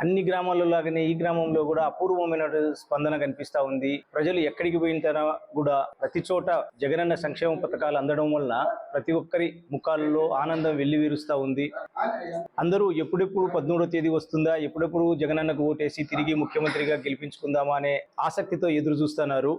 అన్ని గ్రామాల్లో లాగానే ఈ గ్రామంలో కూడా అపూర్వమైన స్పందన కనిపిస్తా ఉంది. ప్రజలు ఎక్కడికి పోయిన కూడా ప్రతి చోట జగనన్న సంక్షేమ పథకాలు అందడం వల్ల ప్రతి ఒక్కరి ముఖాల్లో ఆనందం వెల్లివిరుస్తా ఉంది. అందరూ ఎప్పుడెప్పుడు 13వ తేదీ వస్తుందా, ఎప్పుడెప్పుడు జగనన్నకు ఓటేసి తిరిగి ముఖ్యమంత్రిగా గెలిపించుకుందామా అనే ఆసక్తితో ఎదురు చూస్తున్నారు.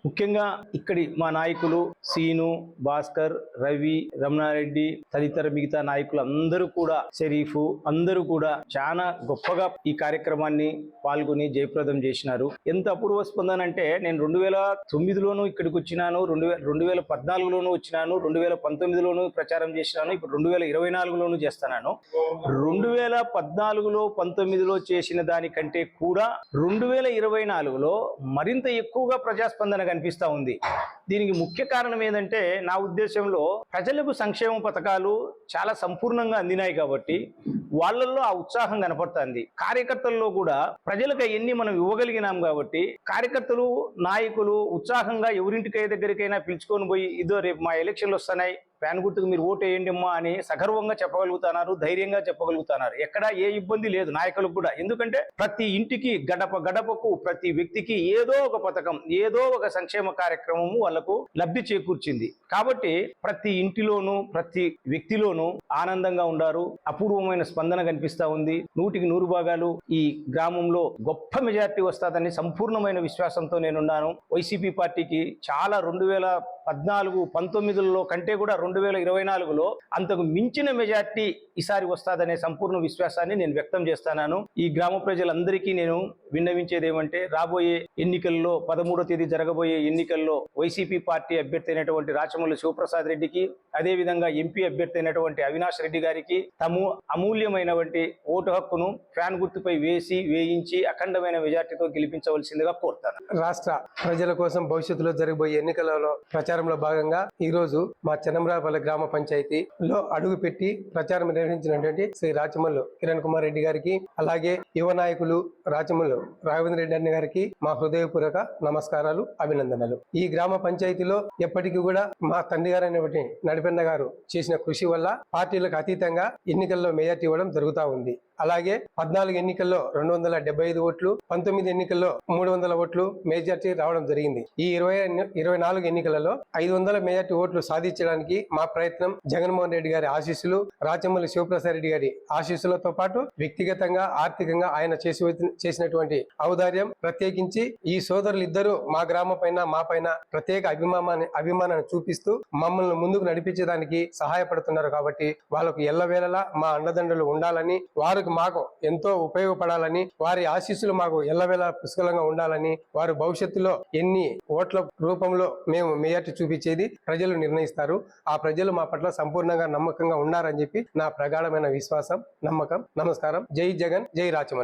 ముఖ్యంగా ఇక్కడి మా నాయకులు సీను, భాస్కర్, రవి, రమణారెడ్డి తదితర మిగతా నాయకులు అందరూ కూడా, షరీఫ్ అందరూ కూడా చాలా గొప్పగా ఈ కార్యక్రమాన్ని పాల్గొని జయప్రదం చేసినారు. ఎంత అపూర్వ స్పందన అంటే నేను 2009లోనూ ఇక్కడికి వచ్చినాను, 2014లోనూ వచ్చినాను, 2019లోనూ ప్రచారం చేసినాను, ఇప్పుడు 2024లోనూ చేస్తున్నాను. 2014లో 19లో చేసిన దానికంటే కూడా 2024లో మరింత ఎక్కువగా ప్రజాస్పందన కనిపిస్తా ఉంది. దీనికి ముఖ్య కారణం ఏంటంటే నా ఉద్దేశంలో ప్రజలకు సంక్షేమ పథకాలు చాలా సంపూర్ణంగా అందినాయి కాబట్టి వాళ్ళల్లో ఆ ఉత్సాహం కనపడుతుంది. కార్యకర్తల్లో కూడా ప్రజలకు ఎన్ని మనం ఇవ్వగలిగినాం కాబట్టి కార్యకర్తలు, నాయకులు ఉత్సాహంగా ఎవరింటికై దగ్గరికైనా పిలుచుకొని పోయి ఇదో రేపు మా ఎలక్షన్లు వస్తున్నాయి, ఫ్యాన్ గుర్తుకు మీరు ఓటు వేయండి అమ్మా అని సగర్వంగా చెప్పగలుగుతున్నారు, ధైర్యంగా చెప్పగలుగుతున్నారు. ఎక్కడా ఏ ఇబ్బంది లేదు నాయకులకు కూడా. ఎందుకంటే ప్రతి ఇంటికి గడప గడపకు ప్రతి వ్యక్తికి ఏదో ఒక పథకం, ఏదో ఒక సంక్షేమ కార్యక్రమము వాళ్లకు లబ్ధి చేకూర్చింది. కాబట్టి ప్రతి ఇంటిలోనూ ప్రతి వ్యక్తిలోనూ ఆనందంగా ఉండారు. అపూర్వమైన స్పందన కనిపిస్తా ఉంది. 100కి 100 భాగాలు ఈ గ్రామంలో గొప్ప మెజార్టీ వస్తుందని సంపూర్ణమైన విశ్వాసంతో నేనున్నాను. వైసీపీ పార్టీకి చాలా 2014, 19లో కంటే కూడా 2024లో అంతకు మించిన మెజార్టీ ఈసారి వస్తాదనే సంపూర్ణ విశ్వాసాన్ని నేను వ్యక్తం చేస్తున్నాను. ఈ గ్రామ ప్రజలందరికీ నేను విన్నవించేది ఏమంటే రాబోయే ఎన్నికల్లో 13వ తేదీ జరగబోయే ఎన్నికల్లో వైసీపీ పార్టీ అభ్యర్థి అయినటువంటి రాచమల్లి శివప్రసాద్ రెడ్డికి, అదేవిధంగా ఎంపీ అభ్యర్థి అయినటువంటి అవినాష్ రెడ్డి గారికి తమ అమూల్యమైనటువంటి ఓటు హక్కును ఫ్యాన్ గుర్తుపై వేయించి అఖండమైన మెజార్టీతో గెలిపించవలసిందిగా కోరుతాను. రాష్ట్ర ప్రజల కోసం భవిష్యత్తులో జరగబోయే ఎన్నికలలో ప్రచారంలో భాగంగా ఈ రోజు మా చెన్నమరాపల్లి గ్రామ పంచాయతీలో అడుగు పెట్టి ప్రచారం నిర్వహించినటువంటి శ్రీ రాచమల్లు కిరణ్ కుమార్ రెడ్డి గారికి, అలాగే యువ నాయకులు రాచమల్లు రాఘవేంద్ర రెడ్డి అన్న గారికి మా హృదయపూర్వక నమస్కారాలు, అభినందనలు. ఈ గ్రామ పంచాయతీలో ఎప్పటికీ కూడా మా తండ్రి గారైనటువంటి నడిపెన్న గారు చేసిన కృషి వల్ల పార్టీలకు అతీతంగా ఎన్నికల్లో మెజార్టీ ఇవ్వడం జరుగుతూ ఉంది. అలాగే 14 ఎన్నికల్లో 275 ఓట్లు, 19 ఎన్నికల్లో 300 ఓట్లు మెజార్టీ రావడం జరిగింది. ఈ 24 ఎన్నికలలో 500 మెజార్టీ ఓట్లు సాధించడానికి మా ప్రయత్నం జగన్మోహన్ రెడ్డి గారి ఆశీస్సులు, రాచమల్లి శివప్రసాద్ రెడ్డి గారి ఆశీస్సులతో పాటు వ్యక్తిగతంగా, ఆర్థికంగా ఆయన చేసినటువంటి ఔదార్యం, ప్రత్యేకించి ఈ సోదరులు ఇద్దరు మా గ్రామం పైన, మా పైన ప్రత్యేక అభిమానాన్ని చూపిస్తూ మమ్మల్ని ముందుకు నడిపించడానికి సహాయపడుతున్నారు. కాబట్టి వాళ్ళకు ఎల్లవేళలా మా అండదండలు ఉండాలని, వారికి మాకు ఎంతో ఉపయోగపడాలని, వారి ఆశీస్సులు మాకు ఎల్లవేళ పుష్కలంగా ఉండాలని, వారు భవిష్యత్తులో ఎన్ని ఓట్ల రూపంలో మేము మెజార్టీ చూపించేది ప్రజలు నిర్ణయిస్తారు. ఆ ప్రజలు మా పట్ల సంపూర్ణంగా నమ్మకంగా ఉన్నారని చెప్పి నా ప్రగాఢమైన విశ్వాసం, నమ్మకం. నమస్కారం. జై జగన్, జై రాచమల్లి.